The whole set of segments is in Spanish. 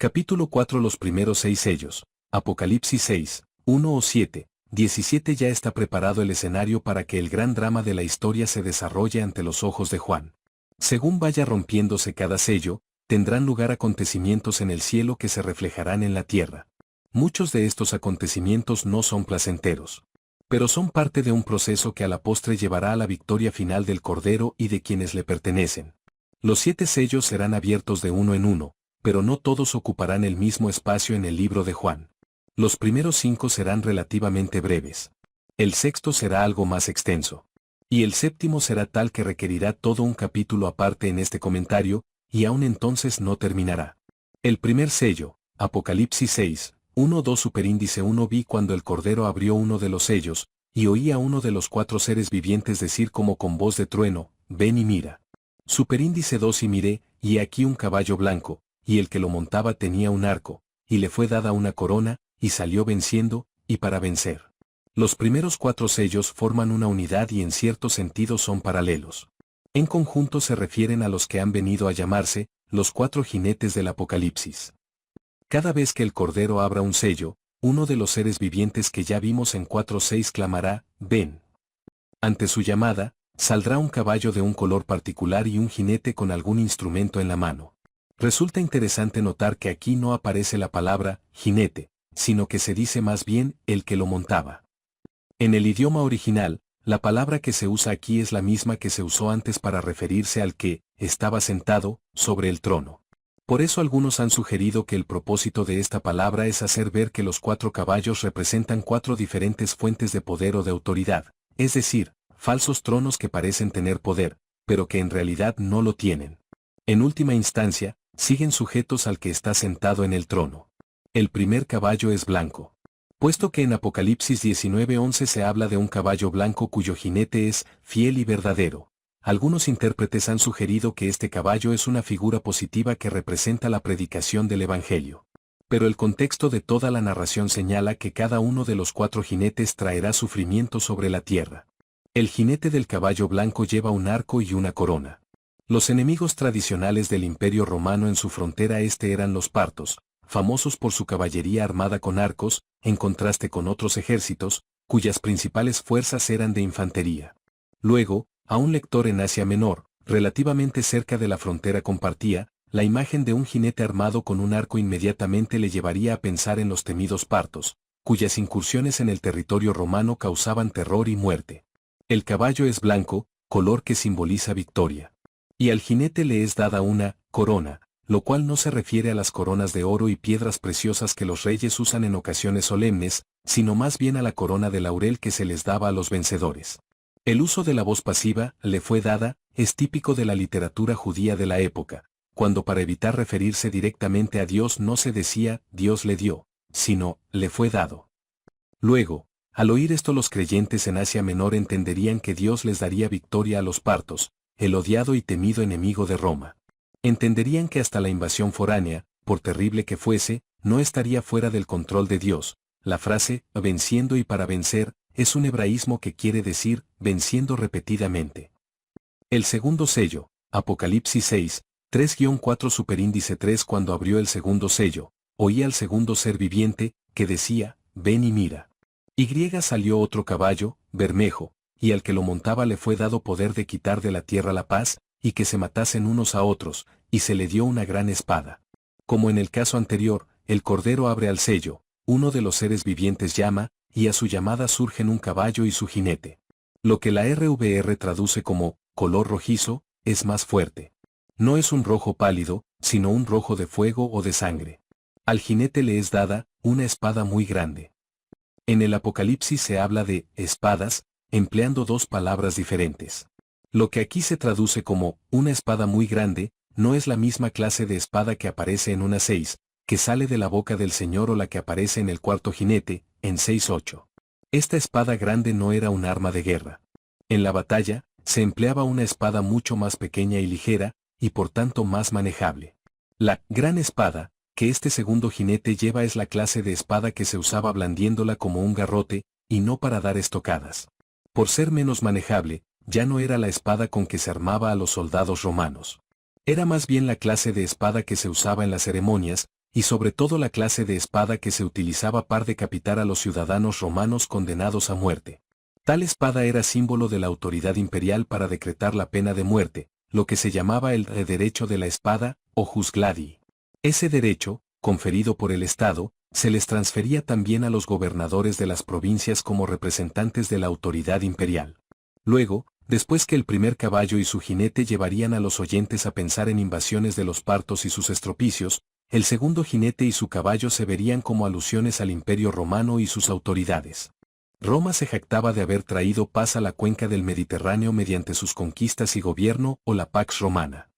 Capítulo 4. Los primeros 6 sellos. Apocalipsis 6, 1 o 7, 17. Ya está preparado el escenario para que el gran drama de la historia se desarrolle ante los ojos de Juan. Según vaya rompiéndose cada sello, tendrán lugar acontecimientos en el cielo que se reflejarán en la tierra. Muchos de estos acontecimientos no son placenteros, pero son parte de un proceso que a la postre llevará a la victoria final del Cordero y de quienes le pertenecen. Los 7 sellos serán abiertos de uno en uno, pero no todos ocuparán el mismo espacio en el libro de Juan. Los primeros 5 serán relativamente breves. El sexto será algo más extenso. Y el séptimo será tal que requerirá todo un capítulo aparte en este comentario, y aún entonces no terminará. El primer sello, Apocalipsis 6, 1-2. Superíndice 1. Vi cuando el Cordero abrió uno de los sellos, y oí a uno de los 4 seres vivientes decir como con voz de trueno, ven y mira. Superíndice 2. Y miré, y aquí un caballo blanco, y el que lo montaba tenía un arco, y le fue dada una corona, y salió venciendo, y para vencer. Los primeros 4 sellos forman una unidad y en cierto sentido son paralelos. En conjunto se refieren a los que han venido a llamarse, los 4 jinetes del Apocalipsis. Cada vez que el Cordero abra un sello, uno de los seres vivientes que ya vimos en 4:6 clamará, ven. Ante su llamada, saldrá un caballo de un color particular y un jinete con algún instrumento en la mano. Resulta interesante notar que aquí no aparece la palabra jinete, sino que se dice más bien el que lo montaba. En el idioma original, la palabra que se usa aquí es la misma que se usó antes para referirse al que estaba sentado sobre el trono. Por eso algunos han sugerido que el propósito de esta palabra es hacer ver que los 4 caballos representan 4 diferentes fuentes de poder o de autoridad, es decir, falsos tronos que parecen tener poder, pero que en realidad no lo tienen. En última instancia, siguen sujetos al que está sentado en el trono. El primer caballo es blanco. Puesto que en Apocalipsis 19:11 se habla de un caballo blanco cuyo jinete es fiel y verdadero, algunos intérpretes han sugerido que este caballo es una figura positiva que representa la predicación del Evangelio. Pero el contexto de toda la narración señala que cada uno de los 4 jinetes traerá sufrimiento sobre la tierra. El jinete del caballo blanco lleva un arco y una corona. Los enemigos tradicionales del Imperio Romano en su frontera este eran los partos, famosos por su caballería armada con arcos, en contraste con otros ejércitos, cuyas principales fuerzas eran de infantería. Luego, a un lector en Asia Menor, relativamente cerca de la frontera con Partía, la imagen de un jinete armado con un arco inmediatamente le llevaría a pensar en los temidos partos, cuyas incursiones en el territorio romano causaban terror y muerte. El caballo es blanco, color que simboliza victoria. Y al jinete le es dada una corona, lo cual no se refiere a las coronas de oro y piedras preciosas que los reyes usan en ocasiones solemnes, sino más bien a la corona de laurel que se les daba a los vencedores. El uso de la voz pasiva, le fue dada, es típico de la literatura judía de la época, cuando para evitar referirse directamente a Dios no se decía, Dios le dio, sino, le fue dado. Luego, al oír esto los creyentes en Asia Menor entenderían que Dios les daría victoria a los partos, el odiado y temido enemigo de Roma. Entenderían que hasta la invasión foránea, por terrible que fuese, no estaría fuera del control de Dios. La frase, venciendo y para vencer, es un hebraísmo que quiere decir, venciendo repetidamente. El segundo sello, Apocalipsis 6, 3-4. Superíndice 3. Cuando abrió el segundo sello, oí al segundo ser viviente, que decía, ven y mira. Y salió otro caballo, bermejo, y al que lo montaba le fue dado poder de quitar de la tierra la paz, y que se matasen unos a otros, y se le dio una gran espada. Como en el caso anterior, el Cordero abre al sello, uno de los seres vivientes llama, y a su llamada surgen un caballo y su jinete. Lo que la RVR traduce como color rojizo, es más fuerte. No es un rojo pálido, sino un rojo de fuego o de sangre. Al jinete le es dada una espada muy grande. En el Apocalipsis se habla de espadas, empleando 2 palabras diferentes. Lo que aquí se traduce como una espada muy grande, no es la misma clase de espada que aparece en una 6, que sale de la boca del Señor o la que aparece en el cuarto jinete, en 6:8. Esta espada grande no era un arma de guerra. En la batalla, se empleaba una espada mucho más pequeña y ligera, y por tanto más manejable. La gran espada, que este segundo jinete lleva es la clase de espada que se usaba blandiéndola como un garrote, y no para dar estocadas. Por ser menos manejable, ya no era la espada con que se armaba a los soldados romanos. Era más bien la clase de espada que se usaba en las ceremonias, y sobre todo la clase de espada que se utilizaba para decapitar a los ciudadanos romanos condenados a muerte. Tal espada era símbolo de la autoridad imperial para decretar la pena de muerte, lo que se llamaba el derecho de la espada, o jus gladii. Ese derecho, conferido por el Estado, se les transfería también a los gobernadores de las provincias como representantes de la autoridad imperial. Luego, después que el primer caballo y su jinete llevarían a los oyentes a pensar en invasiones de los partos y sus estropicios, el segundo jinete y su caballo se verían como alusiones al Imperio Romano y sus autoridades. Roma se jactaba de haber traído paz a la cuenca del Mediterráneo mediante sus conquistas y gobierno o la Pax Romana.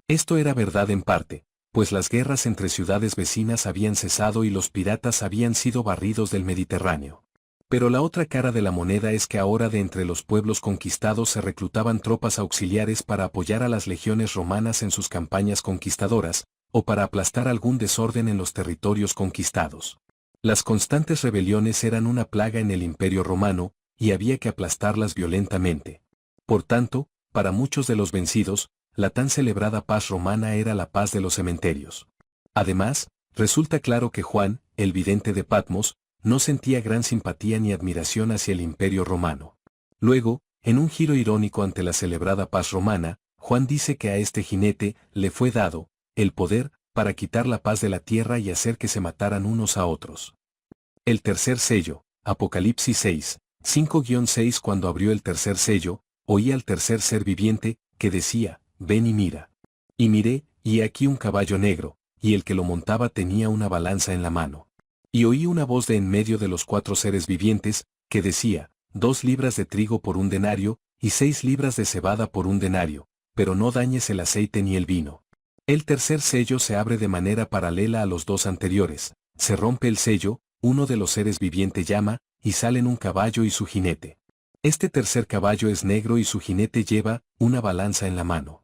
Esto era verdad en parte, pues las guerras entre ciudades vecinas habían cesado y los piratas habían sido barridos del Mediterráneo. Pero la otra cara de la moneda es que ahora de entre los pueblos conquistados se reclutaban tropas auxiliares para apoyar a las legiones romanas en sus campañas conquistadoras, o para aplastar algún desorden en los territorios conquistados. Las constantes rebeliones eran una plaga en el Imperio Romano, y había que aplastarlas violentamente. Por tanto, para muchos de los vencidos, la tan celebrada paz romana era la paz de los cementerios. Además, resulta claro que Juan, el vidente de Patmos, no sentía gran simpatía ni admiración hacia el Imperio Romano. Luego, en un giro irónico ante la celebrada paz romana, Juan dice que a este jinete le fue dado el poder para quitar la paz de la tierra y hacer que se mataran unos a otros. El tercer sello, Apocalipsis 6, 5-6. Cuando abrió el tercer sello, oí al tercer ser viviente, que decía, ven y mira. Y miré, y he aquí un caballo negro, y el que lo montaba tenía una balanza en la mano. Y oí una voz de en medio de los 4 seres vivientes, que decía, 2 libras de trigo por 1 denario, y 6 libras de cebada por 1 denario, pero no dañes el aceite ni el vino. El tercer sello se abre de manera paralela a los 2 anteriores, se rompe el sello, uno de los seres vivientes llama, y salen un caballo y su jinete. Este tercer caballo es negro y su jinete lleva una balanza en la mano.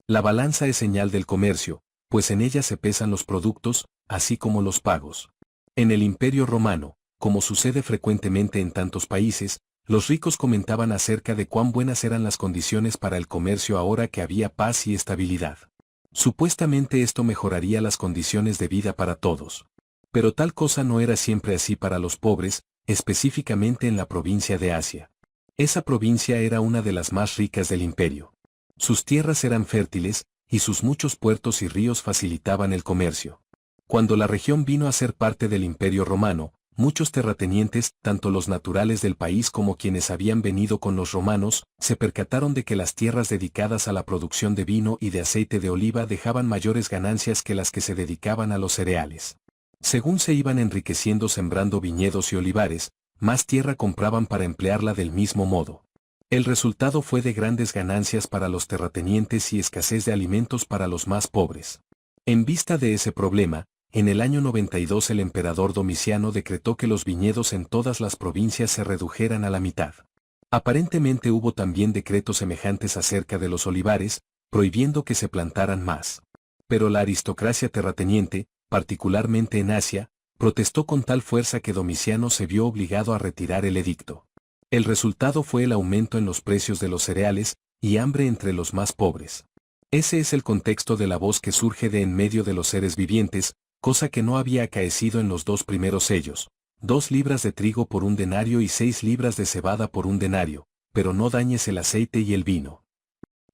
La balanza es señal del comercio, pues en ella se pesan los productos, así como los pagos. En el Imperio Romano, como sucede frecuentemente en tantos países, los ricos comentaban acerca de cuán buenas eran las condiciones para el comercio ahora que había paz y estabilidad. Supuestamente esto mejoraría las condiciones de vida para todos. Pero tal cosa no era siempre así para los pobres, específicamente en la provincia de Asia. Esa provincia era una de las más ricas del imperio. Sus tierras eran fértiles, y sus muchos puertos y ríos facilitaban el comercio. Cuando la región vino a ser parte del Imperio Romano, muchos terratenientes, tanto los naturales del país como quienes habían venido con los romanos, se percataron de que las tierras dedicadas a la producción de vino y de aceite de oliva dejaban mayores ganancias que las que se dedicaban a los cereales. Según se iban enriqueciendo sembrando viñedos y olivares, más tierra compraban para emplearla del mismo modo. El resultado fue de grandes ganancias para los terratenientes y escasez de alimentos para los más pobres. En vista de ese problema, en el año 92 el emperador Domiciano decretó que los viñedos en todas las provincias se redujeran a la mitad. Aparentemente hubo también decretos semejantes acerca de los olivares, prohibiendo que se plantaran más. Pero la aristocracia terrateniente, particularmente en Asia, protestó con tal fuerza que Domiciano se vio obligado a retirar el edicto. El resultado fue el aumento en los precios de los cereales, y hambre entre los más pobres. Ese es el contexto de la voz que surge de en medio de los seres vivientes, cosa que no había acaecido en los 2 primeros sellos. 2 libras de trigo por 1 denario y 6 libras de cebada por 1 denario, pero no dañes el aceite y el vino.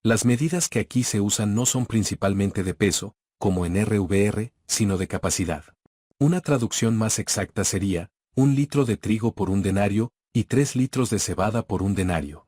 Las medidas que aquí se usan no son principalmente de peso, como en RVR, sino de capacidad. Una traducción más exacta sería, 1 litro de trigo por 1 denario, y 3 litros de cebada por 1 denario.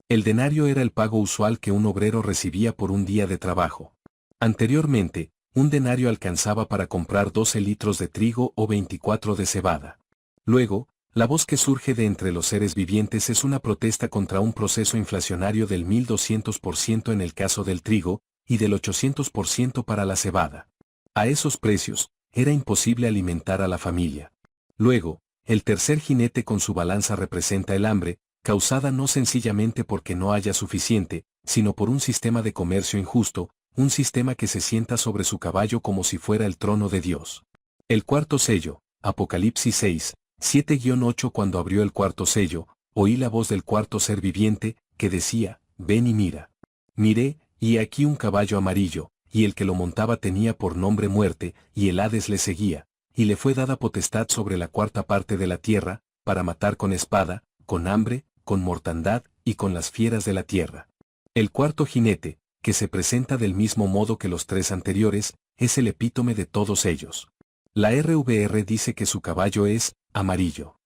El denario era el pago usual que un obrero recibía por un día de trabajo. Anteriormente, 1 denario alcanzaba para comprar 12 litros de trigo o 24 de cebada. Luego, la voz que surge de entre los seres vivientes es una protesta contra un proceso inflacionario del 1200% en el caso del trigo, y del 800% para la cebada. A esos precios, era imposible alimentar a la familia. Luego, el tercer jinete con su balanza representa el hambre, causada no sencillamente porque no haya suficiente, sino por un sistema de comercio injusto, un sistema que se sienta sobre su caballo como si fuera el trono de Dios. El cuarto sello, Apocalipsis 6, 7-8. Cuando abrió el cuarto sello, oí la voz del cuarto ser viviente, que decía, ven y mira. Miré, y he aquí un caballo amarillo, y el que lo montaba tenía por nombre Muerte, y el Hades le seguía, y le fue dada potestad sobre la cuarta parte de la tierra, para matar con espada, con hambre, con mortandad, y con las fieras de la tierra. El cuarto jinete, que se presenta del mismo modo que los tres anteriores, es el epítome de todos ellos. La RVR dice que su caballo es amarillo.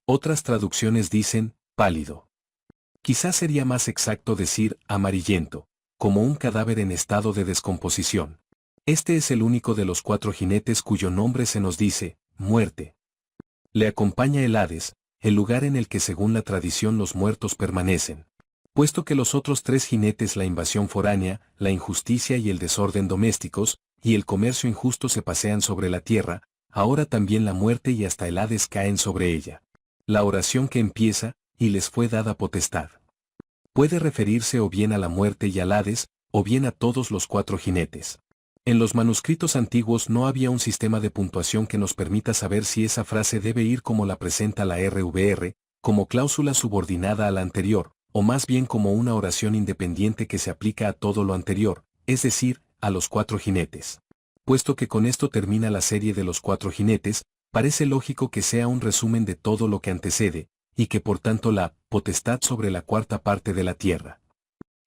Otras traducciones dicen pálido. Quizás sería más exacto decir amarillento, como un cadáver en estado de descomposición. Este es el único de los cuatro jinetes cuyo nombre se nos dice, muerte. Le acompaña el Hades, el lugar en el que según la tradición los muertos permanecen. Puesto que los otros tres jinetes, la invasión foránea, la injusticia y el desorden domésticos, y el comercio injusto se pasean sobre la tierra, ahora también la muerte y hasta el Hades caen sobre ella. La oración que empieza, y les fue dada potestad, puede referirse o bien a la muerte y al Hades, o bien a todos los cuatro jinetes. En los manuscritos antiguos no había un sistema de puntuación que nos permita saber si esa frase debe ir como la presenta la RVR, como cláusula subordinada a la anterior, o más bien como una oración independiente que se aplica a todo lo anterior, es decir, a los cuatro jinetes. Puesto que con esto termina la serie de los cuatro jinetes, parece lógico que sea un resumen de todo lo que antecede, y que por tanto la potestad sobre la cuarta parte de la tierra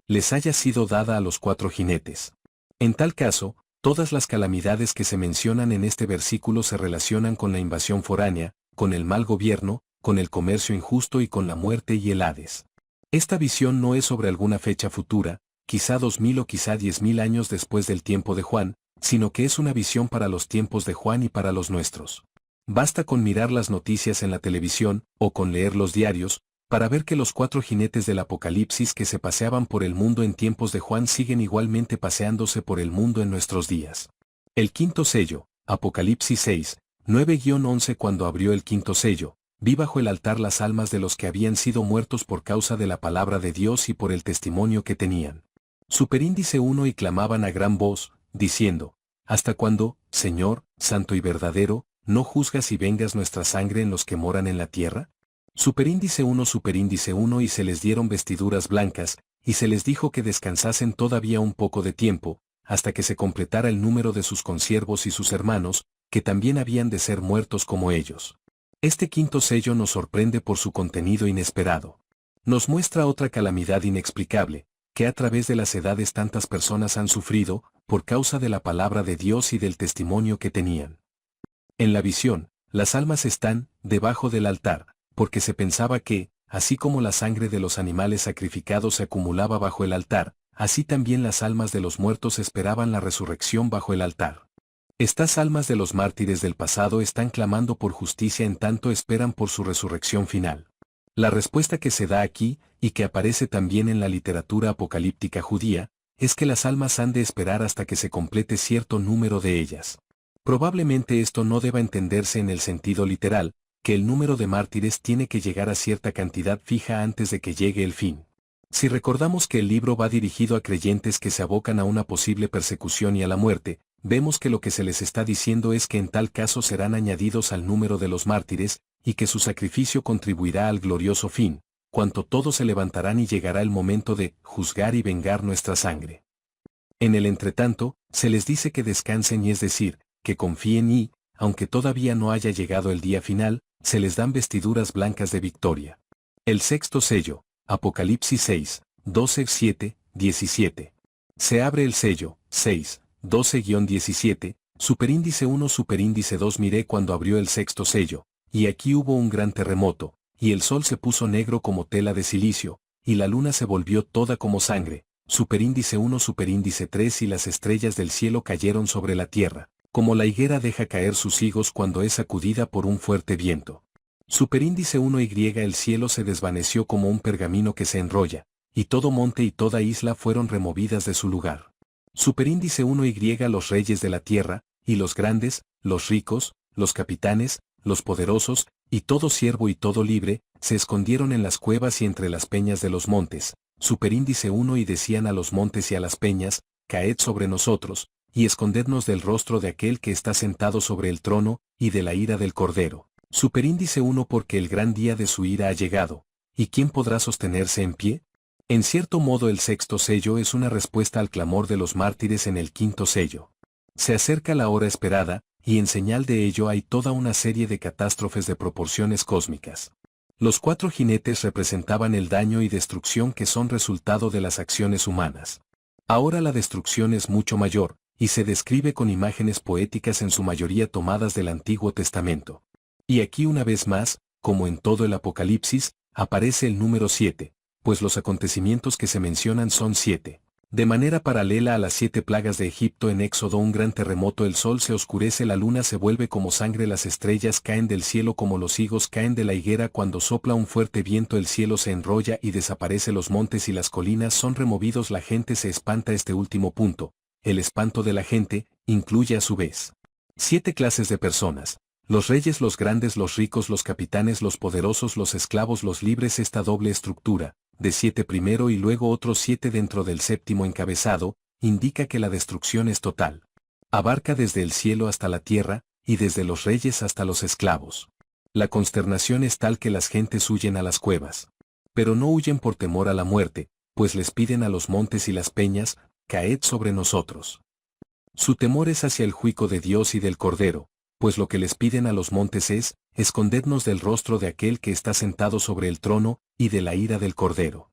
les haya sido dada a los cuatro jinetes. En tal caso, todas las calamidades que se mencionan en este versículo se relacionan con la invasión foránea, con el mal gobierno, con el comercio injusto y con la muerte y el Hades. Esta visión no es sobre alguna fecha futura, quizá 2000 o quizá 10.000 años después del tiempo de Juan, sino que es una visión para los tiempos de Juan y para los nuestros. Basta con mirar las noticias en la televisión, o con leer los diarios, para ver que los cuatro jinetes del Apocalipsis que se paseaban por el mundo en tiempos de Juan siguen igualmente paseándose por el mundo en nuestros días. El quinto sello, Apocalipsis 6, 9-11. Cuando abrió el quinto sello, vi bajo el altar las almas de los que habían sido muertos por causa de la palabra de Dios y por el testimonio que tenían. Superíndice 1 y clamaban a gran voz, diciendo, ¿hasta cuándo, Señor, santo y verdadero, no juzgas y vengas nuestra sangre en los que moran en la tierra? Superíndice 1 y se les dieron vestiduras blancas, y se les dijo que descansasen todavía un poco de tiempo, hasta que se completara el número de sus consiervos y sus hermanos, que también habían de ser muertos como ellos. Este quinto sello nos sorprende por su contenido inesperado. Nos muestra otra calamidad inexplicable, que a través de las edades tantas personas han sufrido, por causa de la palabra de Dios y del testimonio que tenían. En la visión, las almas están debajo del altar, porque se pensaba que, así como la sangre de los animales sacrificados se acumulaba bajo el altar, así también las almas de los muertos esperaban la resurrección bajo el altar. Estas almas de los mártires del pasado están clamando por justicia en tanto esperan por su resurrección final. La respuesta que se da aquí, y que aparece también en la literatura apocalíptica judía, es que las almas han de esperar hasta que se complete cierto número de ellas. Probablemente esto no deba entenderse en el sentido literal, que el número de mártires tiene que llegar a cierta cantidad fija antes de que llegue el fin. Si recordamos que el libro va dirigido a creyentes que se abocan a una posible persecución y a la muerte, vemos que lo que se les está diciendo es que en tal caso serán añadidos al número de los mártires, y que su sacrificio contribuirá al glorioso fin, cuanto todos se levantarán y llegará el momento de juzgar y vengar nuestra sangre. En el entretanto, se les dice que descansen y es decir, que confíen y, aunque todavía no haya llegado el día final, se les dan vestiduras blancas de victoria. El sexto sello, Apocalipsis 6, 12-7-17. Se abre el sello, 6, 12-17, superíndice 1 superíndice 2. Miré cuando abrió el sexto sello, y aquí hubo un gran terremoto, y el sol se puso negro como tela de silicio, y la luna se volvió toda como sangre, superíndice 1 superíndice 3. Y las estrellas del cielo cayeron sobre la tierra, como la higuera deja caer sus higos cuando es sacudida por un fuerte viento. Superíndice 1y el cielo se desvaneció como un pergamino que se enrolla, y todo monte y toda isla fueron removidas de su lugar. Superíndice 1y los reyes de la tierra, y los grandes, los ricos, los capitanes, los poderosos, y todo siervo y todo libre, se escondieron en las cuevas y entre las peñas de los montes. Superíndice 1 y decían a los montes y a las peñas, caed sobre nosotros, y escondednos del rostro de aquel que está sentado sobre el trono, y de la ira del Cordero. Superíndice 1 porque el gran día de su ira ha llegado, ¿y quién podrá sostenerse en pie? En cierto modo el sexto sello es una respuesta al clamor de los mártires en el quinto sello. Se acerca la hora esperada, y en señal de ello hay toda una serie de catástrofes de proporciones cósmicas. Los 4 jinetes representaban el daño y destrucción que son resultado de las acciones humanas. Ahora la destrucción es mucho mayor, y se describe con imágenes poéticas en su mayoría tomadas del Antiguo Testamento. Y aquí una vez más, como en todo el Apocalipsis, aparece el número 7, pues los acontecimientos que se mencionan son 7. De manera paralela a las 7 plagas de Egipto en Éxodo, un gran terremoto, el sol se oscurece, la luna se vuelve como sangre, las estrellas caen del cielo como los higos caen de la higuera, cuando sopla un fuerte viento el cielo se enrolla y desaparece, los montes y las colinas son removidos, la gente se espanta. Este último punto, el espanto de la gente, incluye a su vez 7 clases de personas: los reyes, los grandes, los ricos, los capitanes, los poderosos, los esclavos, los libres. Esta doble estructura, de 7 primero y luego otros 7 dentro del séptimo encabezado, indica que la destrucción es total. Abarca desde el cielo hasta la tierra, y desde los reyes hasta los esclavos. La consternación es tal que las gentes huyen a las cuevas. Pero no huyen por temor a la muerte, pues les piden a los montes y las peñas: caed sobre nosotros. Su temor es hacia el juicio de Dios y del Cordero, pues lo que les piden a los montes es: escondednos del rostro de aquel que está sentado sobre el trono, y de la ira del Cordero.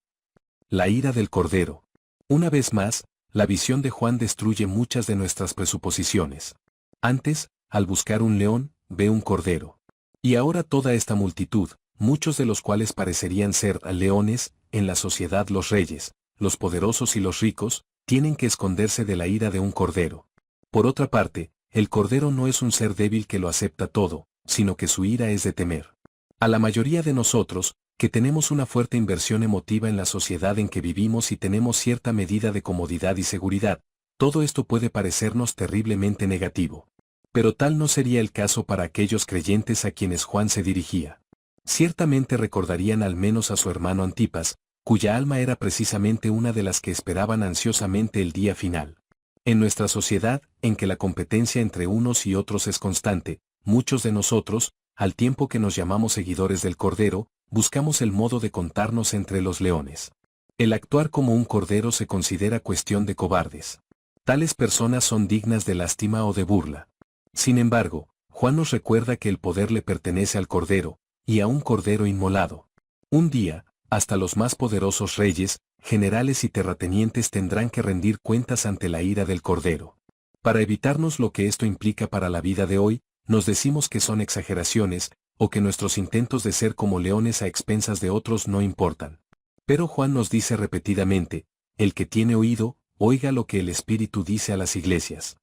La ira del Cordero. Una vez más, la visión de Juan destruye muchas de nuestras presuposiciones. Antes, al buscar un león, ve un cordero. Y ahora toda esta multitud, muchos de los cuales parecerían ser leones, en la sociedad los reyes, los poderosos y los ricos, tienen que esconderse de la ira de un cordero. Por otra parte, el cordero no es un ser débil que lo acepta todo, sino que su ira es de temer. A la mayoría de nosotros, que tenemos una fuerte inversión emotiva en la sociedad en que vivimos y tenemos cierta medida de comodidad y seguridad, todo esto puede parecernos terriblemente negativo. Pero tal no sería el caso para aquellos creyentes a quienes Juan se dirigía. Ciertamente recordarían al menos a su hermano Antipas, cuya alma era precisamente una de las que esperaban ansiosamente el día final. En nuestra sociedad, en que la competencia entre unos y otros es constante, muchos de nosotros, al tiempo que nos llamamos seguidores del Cordero, buscamos el modo de contarnos entre los leones. El actuar como un cordero se considera cuestión de cobardes. Tales personas son dignas de lástima o de burla. Sin embargo, Juan nos recuerda que el poder le pertenece al Cordero, y a un Cordero inmolado. Un día, hasta los más poderosos reyes, generales y terratenientes tendrán que rendir cuentas ante la ira del Cordero. Para evitarnos lo que esto implica para la vida de hoy, nos decimos que son exageraciones, o que nuestros intentos de ser como leones a expensas de otros no importan. Pero Juan nos dice repetidamente: el que tiene oído, oiga lo que el Espíritu dice a las iglesias.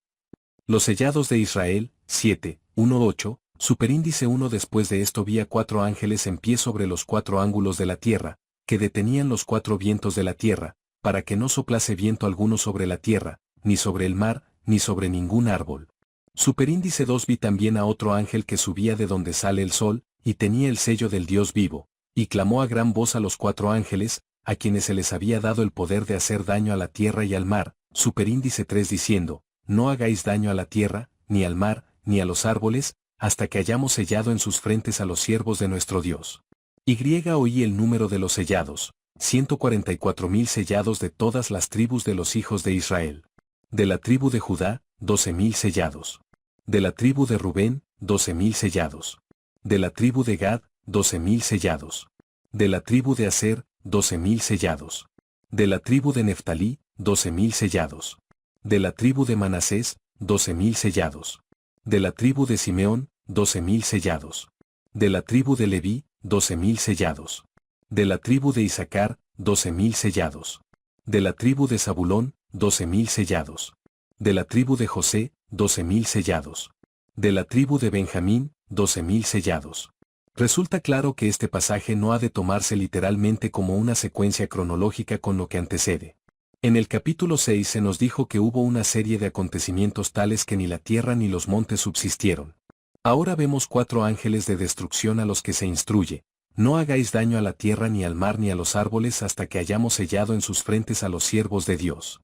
Los sellados de Israel, 7, 1-8, superíndice 1. Después de esto vi a 4 ángeles en pie sobre los 4 ángulos de la tierra, que detenían los 4 vientos de la tierra, para que no soplase viento alguno sobre la tierra, ni sobre el mar, ni sobre ningún árbol. Superíndice 2. Vi también a otro ángel que subía de donde sale el sol, y tenía el sello del Dios vivo, y clamó a gran voz a los 4 ángeles, a quienes se les había dado el poder de hacer daño a la tierra y al mar. Superíndice 3. Diciendo: no hagáis daño a la tierra, ni al mar, ni a los árboles, hasta que hayamos sellado en sus frentes a los siervos de nuestro Dios. Oí el número de los sellados: 144.000 sellados de todas las tribus de los hijos de Israel. De la tribu de Judá, 12.000 sellados. De la tribu de Rubén, 12.000 sellados. De la tribu de Gad, 12.000 sellados. De la tribu de Aser, 12.000 sellados. De la tribu de Neftalí, 12.000 sellados. De la tribu de Manasés, 12.000 sellados. De la tribu de Simeón, 12.000 sellados. De la tribu de Leví, 12.000 sellados. De la tribu de Isaacar, 12.000 sellados. De la tribu de Zabulón, 12.000 sellados. De la tribu de José, 12.000 sellados. De la tribu de Benjamín, 12.000 sellados. Resulta claro que este pasaje no ha de tomarse literalmente como una secuencia cronológica con lo que antecede. En el capítulo 6 se nos dijo que hubo una serie de acontecimientos tales que ni la tierra ni los montes subsistieron. Ahora vemos 4 ángeles de destrucción a los que se instruye: no hagáis daño a la tierra ni al mar ni a los árboles hasta que hayamos sellado en sus frentes a los siervos de Dios.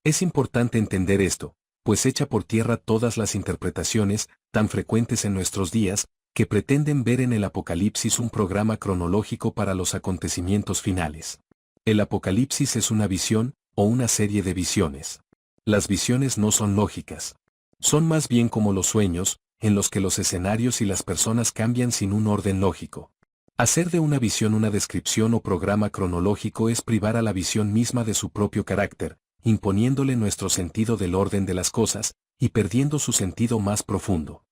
Es importante entender esto, pues echa por tierra todas las interpretaciones, tan frecuentes en nuestros días, que pretenden ver en el Apocalipsis un programa cronológico para los acontecimientos finales. El Apocalipsis es una visión, o una serie de visiones. Las visiones no son lógicas. Son más bien como los sueños, en los que los escenarios y las personas cambian sin un orden lógico. Hacer de una visión una descripción o programa cronológico es privar a la visión misma de su propio carácter, imponiéndole nuestro sentido del orden de las cosas, y perdiendo su sentido más profundo.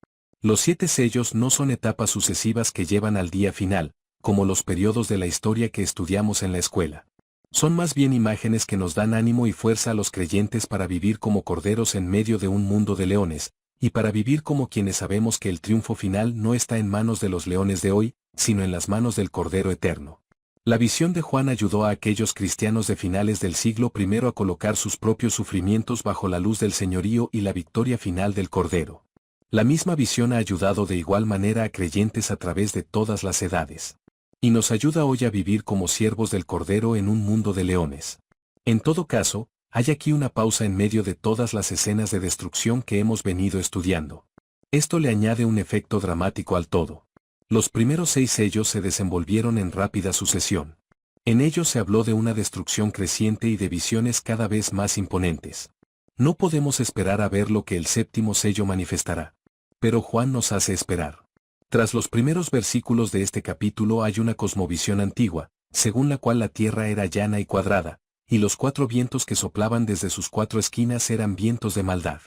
Los 7 sellos no son etapas sucesivas que llevan al día final, como los periodos de la historia que estudiamos en la escuela. Son más bien imágenes que nos dan ánimo y fuerza a los creyentes para vivir como corderos en medio de un mundo de leones, y para vivir como quienes sabemos que el triunfo final no está en manos de los leones de hoy, sino en las manos del Cordero Eterno. La visión de Juan ayudó a aquellos cristianos de finales del siglo I a colocar sus propios sufrimientos bajo la luz del señorío y la victoria final del Cordero. La misma visión ha ayudado de igual manera a creyentes a través de todas las edades. Y nos ayuda hoy a vivir como siervos del Cordero en un mundo de leones. En todo caso, hay aquí una pausa en medio de todas las escenas de destrucción que hemos venido estudiando. Esto le añade un efecto dramático al todo. Los primeros 6 sellos se desenvolvieron en rápida sucesión. En ellos se habló de una destrucción creciente y de visiones cada vez más imponentes. No podemos esperar a ver lo que el 7º sello manifestará. Pero Juan nos hace esperar. Tras los primeros versículos de este capítulo hay una cosmovisión antigua, según la cual la tierra era llana y cuadrada, y los 4 vientos que soplaban desde sus 4 esquinas eran vientos de maldad.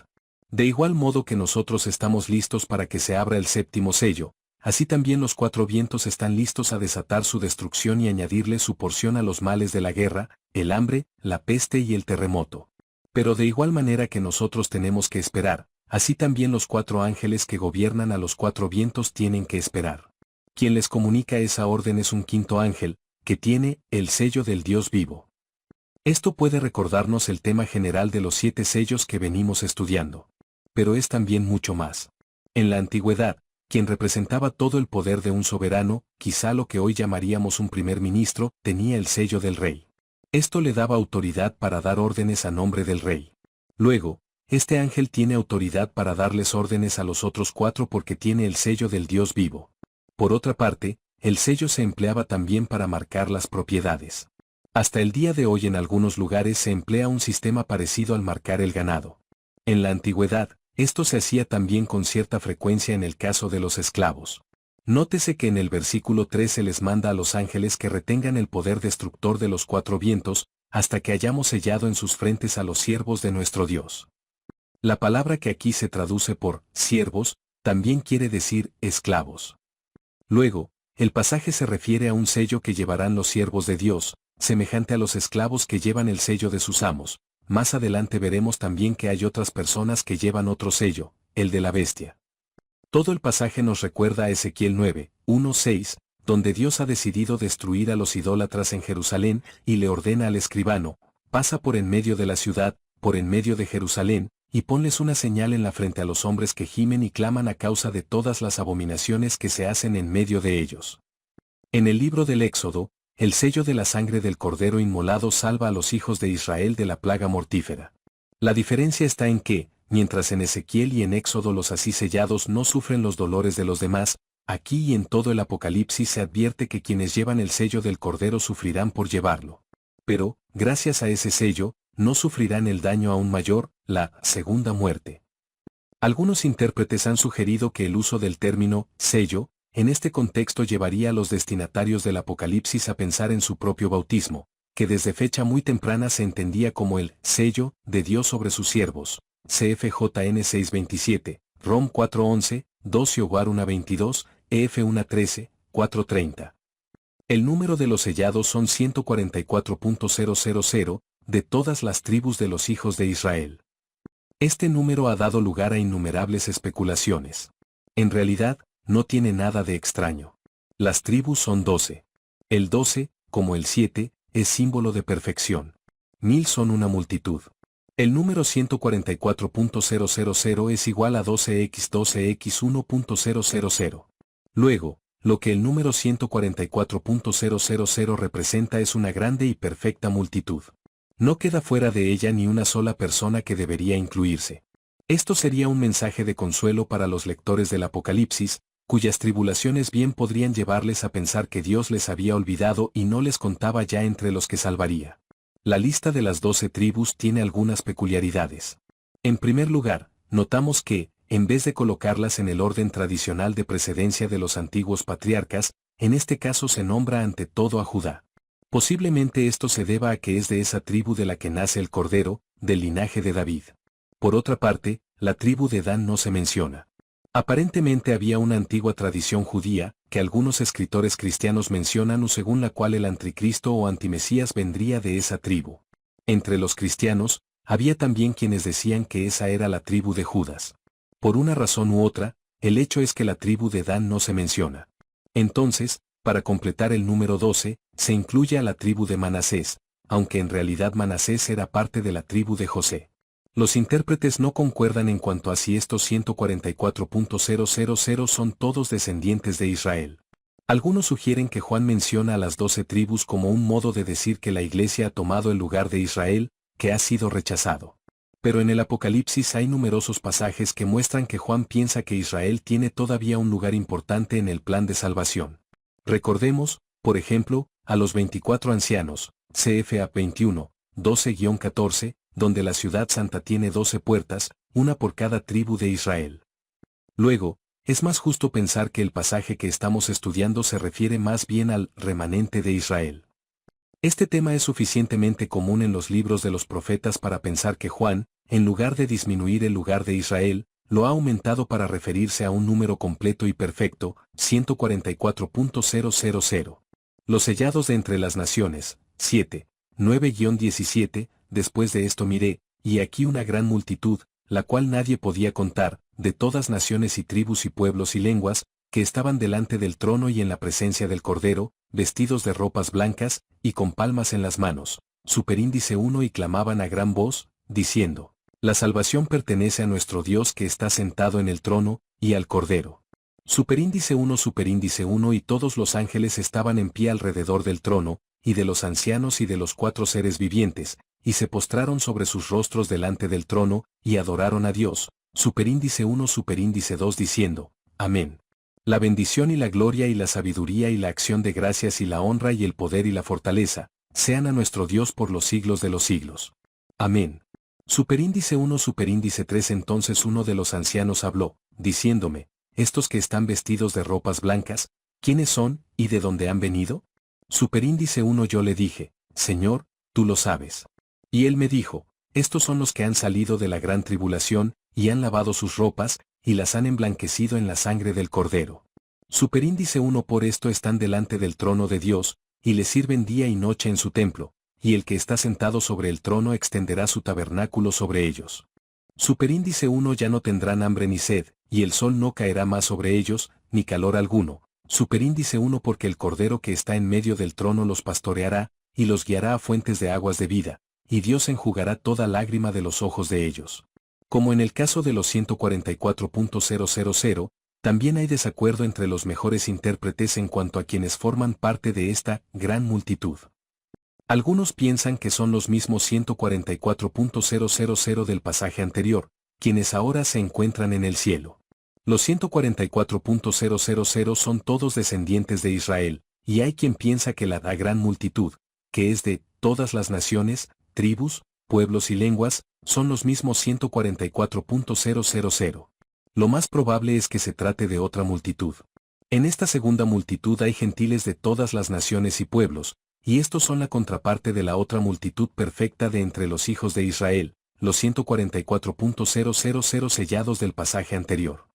De igual modo que nosotros estamos listos para que se abra el 7º sello, así también los 4 vientos están listos a desatar su destrucción y añadirle su porción a los males de la guerra, el hambre, la peste y el terremoto. Pero de igual manera que nosotros tenemos que esperar, así también los 4 ángeles que gobiernan a los 4 vientos tienen que esperar. Quien les comunica esa orden es un 5º ángel, que tiene el sello del Dios vivo. Esto puede recordarnos el tema general de los 7 sellos que venimos estudiando. Pero es también mucho más. En la antigüedad, quien representaba todo el poder de un soberano, quizá lo que hoy llamaríamos un primer ministro, tenía el sello del rey. Esto le daba autoridad para dar órdenes a nombre del rey. Luego, este ángel tiene autoridad para darles órdenes a los otros 4 porque tiene el sello del Dios vivo. Por otra parte, el sello se empleaba también para marcar las propiedades. Hasta el día de hoy en algunos lugares se emplea un sistema parecido al marcar el ganado. En la antigüedad, esto se hacía también con cierta frecuencia en el caso de los esclavos. Nótese que en el versículo 3 se les manda a los ángeles que retengan el poder destructor de los 4 vientos, hasta que hayamos sellado en sus frentes a los siervos de nuestro Dios. La palabra que aquí se traduce por siervos, también quiere decir esclavos. Luego, el pasaje se refiere a un sello que llevarán los siervos de Dios, semejante a los esclavos que llevan el sello de sus amos. Más adelante veremos también que hay otras personas que llevan otro sello, el de la bestia. Todo el pasaje nos recuerda a Ezequiel 9, 1-6, donde Dios ha decidido destruir a los idólatras en Jerusalén y le ordena al escribano, pasa por en medio de la ciudad, por en medio de Jerusalén, y ponles una señal en la frente a los hombres que gimen y claman a causa de todas las abominaciones que se hacen en medio de ellos. En el libro del Éxodo, el sello de la sangre del cordero inmolado salva a los hijos de Israel de la plaga mortífera. La diferencia está en que, mientras en Ezequiel y en Éxodo los así sellados no sufren los dolores de los demás, aquí y en todo el Apocalipsis se advierte que quienes llevan el sello del cordero sufrirán por llevarlo. Pero, gracias a ese sello, no sufrirán el daño aún mayor, la segunda muerte. Algunos intérpretes han sugerido que el uso del término sello, en este contexto llevaría a los destinatarios del Apocalipsis a pensar en su propio bautismo, que desde fecha muy temprana se entendía como el sello de Dios sobre sus siervos, CFJN 627, Rom 411, 2 Yoguar 122, EF 113, 430. El número de los sellados son 144.000, de todas las tribus de los hijos de Israel. Este número ha dado lugar a innumerables especulaciones. En realidad, no tiene nada de extraño. Las tribus son 12. El 12, como el 7, es símbolo de perfección. 1000 son una multitud. El número 144.000 es igual a 12x12x1.000. Luego, lo que el número 144.000 representa es una grande y perfecta multitud. No queda fuera de ella ni una sola persona que debería incluirse. Esto sería un mensaje de consuelo para los lectores del Apocalipsis, cuyas tribulaciones bien podrían llevarles a pensar que Dios les había olvidado y no les contaba ya entre los que salvaría. La lista de las 12 tribus tiene algunas peculiaridades. En primer lugar, notamos que, en vez de colocarlas en el orden tradicional de precedencia de los antiguos patriarcas, en este caso se nombra ante todo a Judá. Posiblemente esto se deba a que es de esa tribu de la que nace el Cordero, del linaje de David. Por otra parte, la tribu de Dan no se menciona. Aparentemente había una antigua tradición judía, que algunos escritores cristianos mencionan según la cual el anticristo o antimesías vendría de esa tribu. Entre los cristianos, había también quienes decían que esa era la tribu de Judas. Por una razón u otra, el hecho es que la tribu de Dan no se menciona. Entonces, para completar el número 12, se incluye a la tribu de Manasés, aunque en realidad Manasés era parte de la tribu de José. Los intérpretes no concuerdan en cuanto a si estos 144.000 son todos descendientes de Israel. Algunos sugieren que Juan menciona a las 12 tribus como un modo de decir que la iglesia ha tomado el lugar de Israel, que ha sido rechazado. Pero en el Apocalipsis hay numerosos pasajes que muestran que Juan piensa que Israel tiene todavía un lugar importante en el plan de salvación. Recordemos, por ejemplo, a los 24 ancianos, CFA 21, 12-14, donde la ciudad santa tiene 12 puertas, una por cada tribu de Israel. Luego, es más justo pensar que el pasaje que estamos estudiando se refiere más bien al remanente de Israel. Este tema es suficientemente común en los libros de los profetas para pensar que Juan, en lugar de disminuir el lugar de Israel, lo ha aumentado para referirse a un número completo y perfecto, 144.000. Los sellados de entre las naciones, 7, 9-17, después de esto miré, y aquí una gran multitud, la cual nadie podía contar, de todas naciones y tribus y pueblos y lenguas, que estaban delante del trono y en la presencia del Cordero, vestidos de ropas blancas, y con palmas en las manos, superíndice 1 y clamaban a gran voz, diciendo, la salvación pertenece a nuestro Dios que está sentado en el trono, y al Cordero. Superíndice 1 y todos los ángeles estaban en pie alrededor del trono, y de los ancianos y de los 4 seres vivientes, y se postraron sobre sus rostros delante del trono, y adoraron a Dios, superíndice 2 diciendo, Amén. La bendición y la gloria y la sabiduría y la acción de gracias y la honra y el poder y la fortaleza, sean a nuestro Dios por los siglos de los siglos. Amén. Superíndice 3 Entonces uno de los ancianos habló, diciéndome, estos que están vestidos de ropas blancas, ¿quiénes son, y de dónde han venido? Superíndice 1 Yo le dije, Señor, tú lo sabes. Y él me dijo, estos son los que han salido de la gran tribulación, y han lavado sus ropas, y las han emblanquecido en la sangre del Cordero. Superíndice 1 Por esto están delante del trono de Dios, y le sirven día y noche en su templo, y el que está sentado sobre el trono extenderá su tabernáculo sobre ellos. Superíndice 1 Ya no tendrán hambre ni sed, y el sol no caerá más sobre ellos, ni calor alguno. Superíndice 1 Porque el Cordero que está en medio del trono los pastoreará, y los guiará a fuentes de aguas de vida, y Dios enjugará toda lágrima de los ojos de ellos. Como en el caso de los 144.000, también hay desacuerdo entre los mejores intérpretes en cuanto a quienes forman parte de esta gran multitud. Algunos piensan que son los mismos 144.000 del pasaje anterior, quienes ahora se encuentran en el cielo. Los 144.000 son todos descendientes de Israel, y hay quien piensa que la gran multitud, que es de todas las naciones, tribus, pueblos y lenguas, son los mismos 144.000. Lo más probable es que se trate de otra multitud. En esta segunda multitud hay gentiles de todas las naciones y pueblos, y estos son la contraparte de la otra multitud perfecta de entre los hijos de Israel, los 144.000 sellados del pasaje anterior.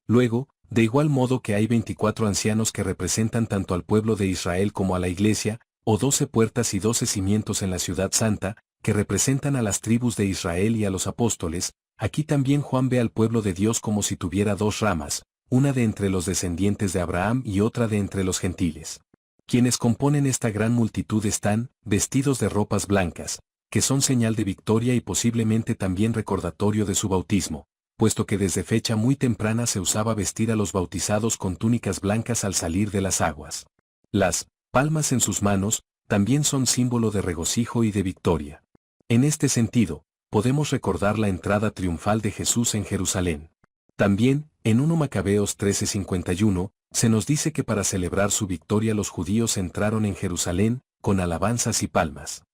Luego, de igual modo que hay 24 ancianos que representan tanto al pueblo de Israel como a la iglesia, o 12 puertas y 12 cimientos en la ciudad santa, que representan a las tribus de Israel y a los apóstoles, aquí también Juan ve al pueblo de Dios como si tuviera dos ramas, una de entre los descendientes de Abraham y otra de entre los gentiles. Quienes componen esta gran multitud están, vestidos de ropas blancas, que son señal de victoria y posiblemente también recordatorio de su bautismo, puesto que desde fecha muy temprana se usaba vestir a los bautizados con túnicas blancas al salir de las aguas. Las palmas en sus manos también son símbolo de regocijo y de victoria. En este sentido, podemos recordar la entrada triunfal de Jesús en Jerusalén. También, En 1 Macabeos 13:51, se nos dice que para celebrar su victoria los judíos entraron en Jerusalén, con alabanzas y palmas.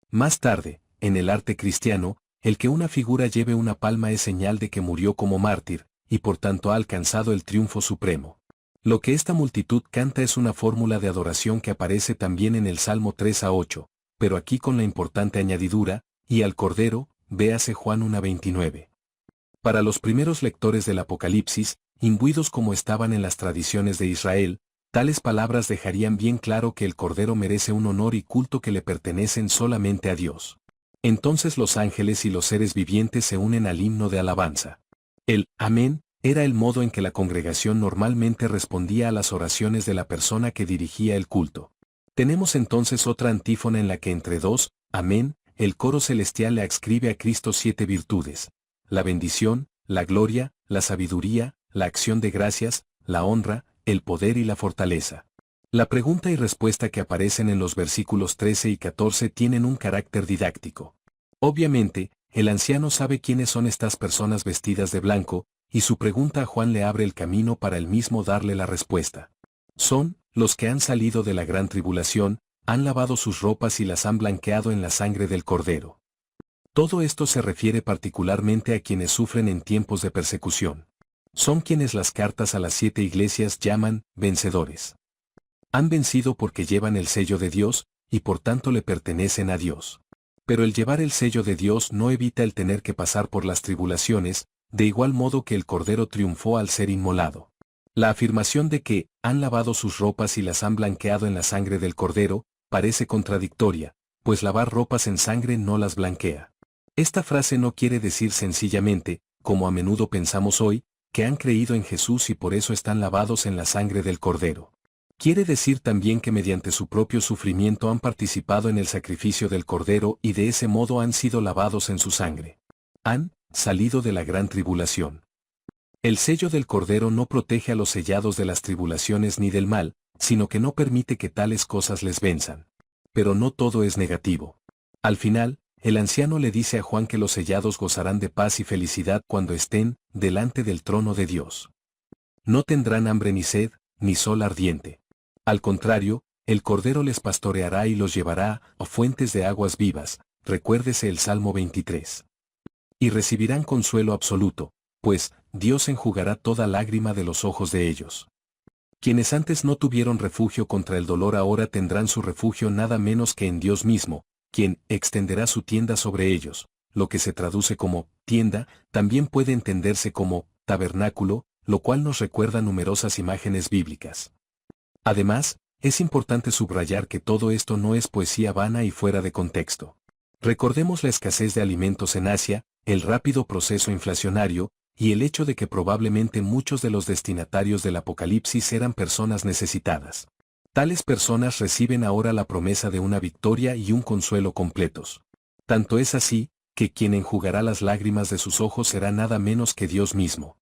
Más tarde, en el arte cristiano, el que una figura lleve una palma es señal de que murió como mártir, y por tanto ha alcanzado el triunfo supremo. Lo que esta multitud canta es una fórmula de adoración que aparece también en el Salmo 3-8, pero aquí con la importante añadidura, y al Cordero, véase Juan 1:29. Para los primeros lectores del Apocalipsis, imbuidos como estaban en las tradiciones de Israel, tales palabras dejarían bien claro que el Cordero merece un honor y culto que le pertenecen solamente a Dios. Entonces los ángeles y los seres vivientes se unen al himno de alabanza. El Amén era el modo en que la congregación normalmente respondía a las oraciones de la persona que dirigía el culto. Tenemos entonces otra antífona en la que entre dos, Amén, el coro celestial le adscribe a Cristo 7 virtudes: la bendición, la gloria, la sabiduría, la acción de gracias, la honra, el poder y la fortaleza. La pregunta y respuesta que aparecen en los versículos 13 y 14 tienen un carácter didáctico. Obviamente, el anciano sabe quiénes son estas personas vestidas de blanco, y su pregunta a Juan le abre el camino para él mismo darle la respuesta. Son los que han salido de la gran tribulación, han lavado sus ropas y las han blanqueado en la sangre del Cordero. Todo esto se refiere particularmente a quienes sufren en tiempos de persecución. Son quienes las cartas a las 7 iglesias llaman vencedores. Han vencido porque llevan el sello de Dios, y por tanto le pertenecen a Dios. Pero el llevar el sello de Dios no evita el tener que pasar por las tribulaciones, de igual modo que el Cordero triunfó al ser inmolado. La afirmación de que han lavado sus ropas y las han blanqueado en la sangre del Cordero parece contradictoria, pues lavar ropas en sangre no las blanquea. Esta frase no quiere decir sencillamente, como a menudo pensamos hoy, que han creído en Jesús y por eso están lavados en la sangre del Cordero. Quiere decir también que mediante su propio sufrimiento han participado en el sacrificio del Cordero y de ese modo han sido lavados en su sangre. Han salido de la gran tribulación. El sello del Cordero no protege a los sellados de las tribulaciones ni del mal, sino que no permite que tales cosas les venzan. Pero no todo es negativo. Al final, el anciano le dice a Juan que los sellados gozarán de paz y felicidad cuando estén delante del trono de Dios. No tendrán hambre ni sed, ni sol ardiente. Al contrario, el Cordero les pastoreará y los llevará a fuentes de aguas vivas, recuérdese el Salmo 23. Y recibirán consuelo absoluto, pues Dios enjugará toda lágrima de los ojos de ellos. Quienes antes no tuvieron refugio contra el dolor ahora tendrán su refugio nada menos que en Dios mismo, quien extenderá su tienda sobre ellos. Lo que se traduce como tienda, también puede entenderse como tabernáculo, lo cual nos recuerda numerosas imágenes bíblicas. Además, es importante subrayar que todo esto no es poesía vana y fuera de contexto. Recordemos la escasez de alimentos en Asia, el rápido proceso inflacionario, y el hecho de que probablemente muchos de los destinatarios del Apocalipsis eran personas necesitadas. Tales personas reciben ahora la promesa de una victoria y un consuelo completos. Tanto es así, que quien enjugará las lágrimas de sus ojos será nada menos que Dios mismo.